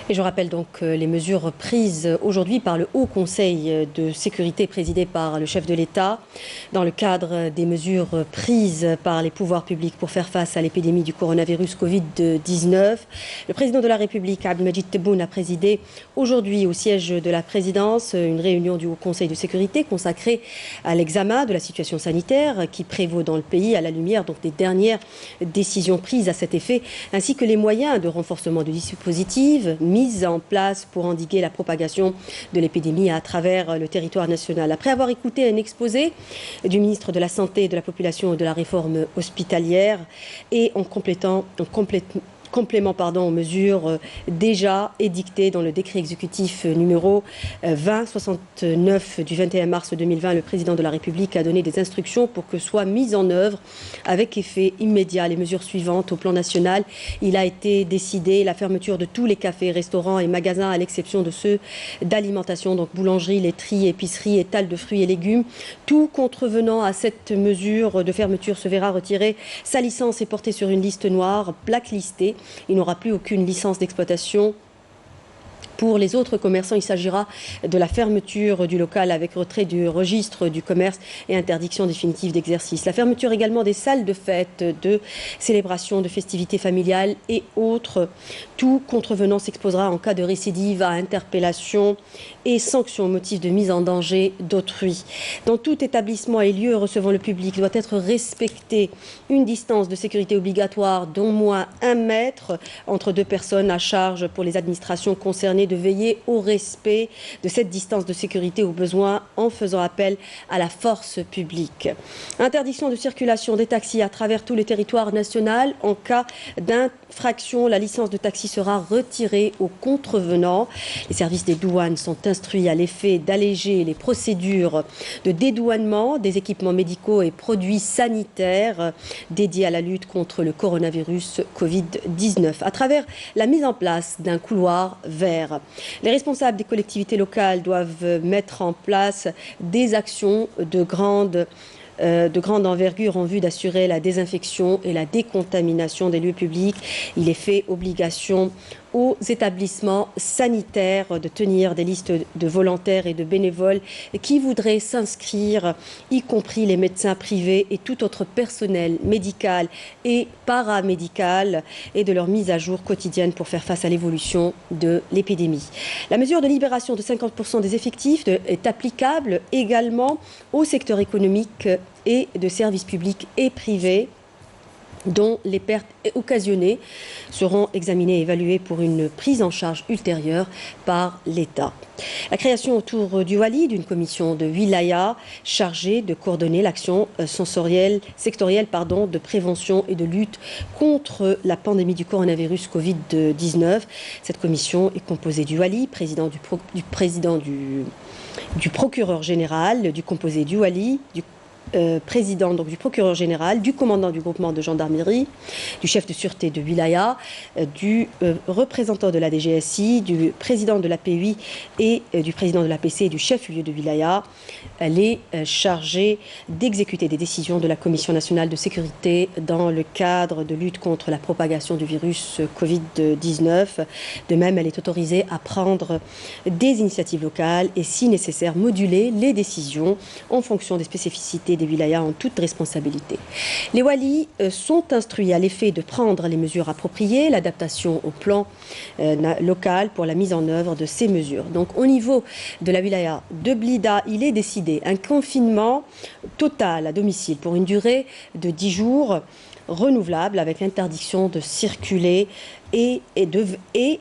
Et je rappelle donc les mesures prises aujourd'hui par le Haut Conseil de sécurité présidé par le chef de l'État dans le cadre des mesures prises par les pouvoirs publics pour faire face à l'épidémie du coronavirus Covid-19. Le président de la République, Abdelmadjid Tebboune, a présidé aujourd'hui au siège de la présidence une réunion du Haut Conseil de sécurité consacrée à l'examen de la situation sanitaire qui prévaut dans le pays à la lumière donc des dernières décisions prises à cet effet, ainsi que les moyens de renforcement du dispositif mise en place pour endiguer la propagation de l'épidémie à travers le territoire national. Après avoir écouté un exposé du ministre de la Santé, de la Population et de la Réforme hospitalière et en complément aux mesures déjà édictées dans le décret exécutif numéro 2069 du 21 mars 2020, le président de la République a donné des instructions pour que soient mises en œuvre avec effet immédiat les mesures suivantes au plan national. Il a été décidé la fermeture de tous les cafés, restaurants et magasins à l'exception de ceux d'alimentation, donc boulangerie, laiterie, épicerie, étal de fruits et légumes. Tout contrevenant à cette mesure de fermeture se verra retirer sa licence et porté sur une liste noire, blacklistée. Il n'aura plus aucune licence d'exploitation. Pour les autres commerçants, il s'agira de la fermeture du local avec retrait du registre du commerce et interdiction définitive d'exercice. La fermeture également des salles de fête, de célébration, de festivités familiales et autres. Tout contrevenant s'exposera en cas de récidive à interpellation et sanction au motif de mise en danger d'autrui. Dans tout établissement et lieu recevant le public doit être respectée une distance de sécurité obligatoire d'au moins 1 mètre entre deux personnes, à charge pour les administrations concernées de veiller au respect de cette distance de sécurité au besoin en faisant appel à la force publique. Interdiction de circulation des taxis à travers tout le territoire national. En cas d'infraction, la licence de taxi sera retirée aux contrevenants. Les services des douanes sont instruits à l'effet d'alléger les procédures de dédouanement des équipements médicaux et produits sanitaires dédiés à la lutte contre le coronavirus Covid-19 à travers la mise en place d'un couloir vert. Les responsables des collectivités locales doivent mettre en place des actions de grande envergure en vue d'assurer la désinfection et la décontamination des lieux publics. Il est fait obligation aux établissements sanitaires de tenir des listes de volontaires et de bénévoles qui voudraient s'inscrire, y compris les médecins privés et tout autre personnel médical et paramédical, et de leur mise à jour quotidienne pour faire face à l'évolution de l'épidémie. La mesure de libération de 50% des effectifs est applicable également au secteur économique et de services publics et privés, dont les pertes occasionnées seront examinées et évaluées pour une prise en charge ultérieure par l'État. La création autour du Wali d'une commission de wilaya chargée de coordonner l'action sectorielle de prévention et de lutte contre la pandémie du coronavirus Covid-19. Cette commission est composée du Wali, du procureur général, du composé du Wali, du président donc du procureur général, du commandant du groupement de gendarmerie, du chef de sûreté de wilaya, du représentant de la DGSI, du président de l'APUI et du président de l'APC et du chef-lieu de wilaya. Elle est chargée d'exécuter des décisions de la Commission nationale de sécurité dans le cadre de lutte contre la propagation du virus Covid-19. De même, elle est autorisée à prendre des initiatives locales et, si nécessaire, moduler les décisions en fonction des spécificités des wilayas en toute responsabilité. Les walis sont instruits à l'effet de prendre les mesures appropriées, l'adaptation au plan local pour la mise en œuvre de ces mesures. Donc au niveau de la wilaya de Blida, il est décidé un confinement total à domicile pour une durée de 10 jours renouvelable avec interdiction de circuler et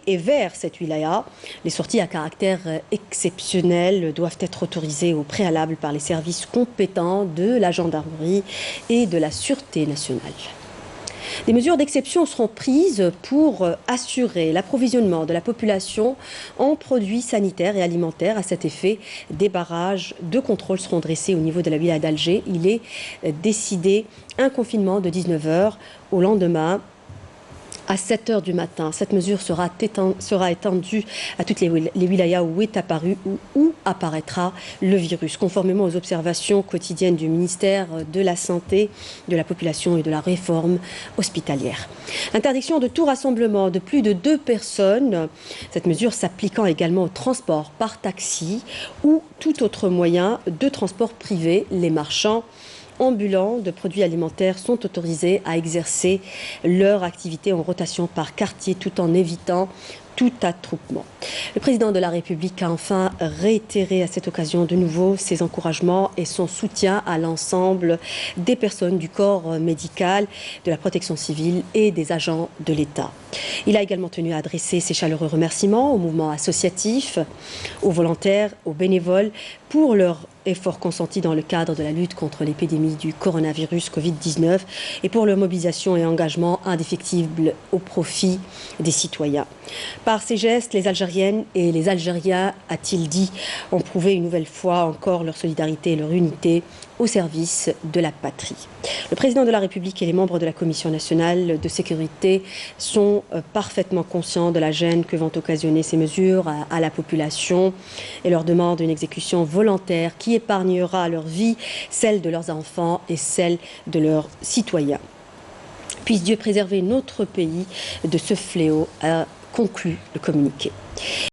vers cette wilaya. Les sorties à caractère exceptionnel doivent être autorisées au préalable par les services compétents de la gendarmerie et de la sûreté nationale. Des mesures d'exception seront prises pour assurer l'approvisionnement de la population en produits sanitaires et alimentaires. À cet effet, des barrages de contrôle seront dressés au niveau de la wilaya d'Alger. Il est décidé un confinement de 19 h au lendemain À 7 h du matin, cette mesure sera étendue à toutes les wilayas où est apparu ou où apparaîtra le virus, conformément aux observations quotidiennes du ministère de la Santé, de la Population et de la Réforme hospitalière. Interdiction de tout rassemblement de plus de 2 personnes, cette mesure s'appliquant également au transport par taxi ou tout autre moyen de transport privé. Les marchands ambulants de produits alimentaires sont autorisés à exercer leur activité en rotation par quartier tout en évitant tout attroupement. Le président de la République a enfin réitéré à cette occasion de nouveau ses encouragements et son soutien à l'ensemble des personnes du corps médical, de la protection civile et des agents de l'État. Il a également tenu à adresser ses chaleureux remerciements au mouvement associatif, aux volontaires, aux bénévoles pour leur efforts consentis dans le cadre de la lutte contre l'épidémie du coronavirus Covid-19 et pour leur mobilisation et engagement indéfectible au profit des citoyens. Par ces gestes, les Algériennes et les Algériens, a-t-il dit, ont prouvé une nouvelle fois encore leur solidarité et leur unité au service de la patrie. Le président de la République et les membres de la Commission nationale de sécurité sont parfaitement conscients de la gêne que vont occasionner ces mesures à la population et leur demandent une exécution volontaire qui épargnera leur vie, celle de leurs enfants et celle de leurs citoyens. Puisse Dieu préserver notre pays de ce fléau, a conclu le communiqué.